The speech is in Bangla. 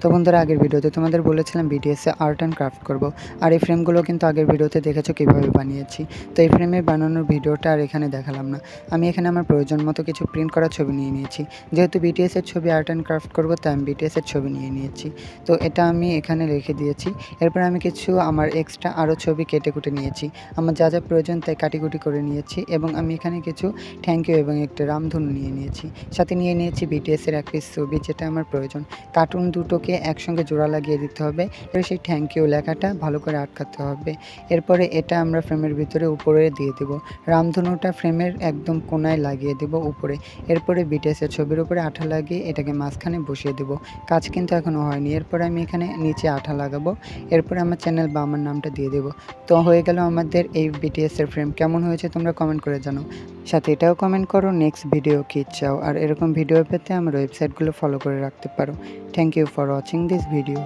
তো বন্ধুরা, আগের ভিডিওতে তোমাদের বলেছিলাম বিটিএসে আর্ট অ্যান্ড ক্রাফট করব। আর এই ফ্রেমগুলো কিন্তু আগের ভিডিওতে দেখেছো কীভাবে বানিয়েছি। তো এই ফ্রেমে বানানোর ভিডিওটা আর এখানে দেখালাম না। আমি এখানে আমার প্রয়োজন মতো কিছু প্রিন্ট করা ছবি নিয়ে নিয়েছি। যেহেতু বিটিএসের ছবি আর্ট অ্যান্ড ক্রাফট করবো, তাই আমি বিটিএসের ছবি নিয়ে নিয়েছি। তো এটা আমি এখানে রেখে দিয়েছি। এরপর আমি কিছু আমার এক্সট্রা আরও ছবি কেটে কুটে নিয়েছি। আমার যা যা প্রয়োজন তাই কাটিকুটি করে নিয়েছি, এবং আমি এখানে কিছু থ্যাংক ইউ এবং একটা রামধনু নিয়ে নিয়েছি। সাথে নিয়ে নিয়েছি বিটিএসের এক পিস ছবি, যেটা আমার প্রয়োজন। কার্টুন দুটোকে একসঙ্গে জোড়া লাগিয়ে দিতে হবে, এবার সেই থ্যাংক ইউ লেখাটা ভালো করে আটকাতে হবে। এরপরে এটা আমরা ফ্রেমের ভিতরে উপরে দিয়ে দেব। রামধনুটা ফ্রেমের একদম কোনায় লাগিয়ে দেব উপরে। এরপরে বিটিএসের ছবির উপরে আঠা লাগিয়ে এটাকে মাঝখানে বসিয়ে দেব। কাজ কিন্তু এখনও হয়নি। এরপরে আমি এখানে নিচে আঠা লাগাবো। এরপরে আমার চ্যানেল বা আমার নামটা দিয়ে দেবো। তো হয়ে গেল আমাদের এই বিটিএসের ফ্রেম। কেমন হয়েছে তোমরা কমেন্ট করে জানো। সাথে এটাও কমেন্ট করো নেক্সট ভিডিও কী চাও, আর এরকম ভিডিও পেতে আমার ওয়েবসাইটগুলো ফলো করে রাখতে পারো। Thank you for watching this video.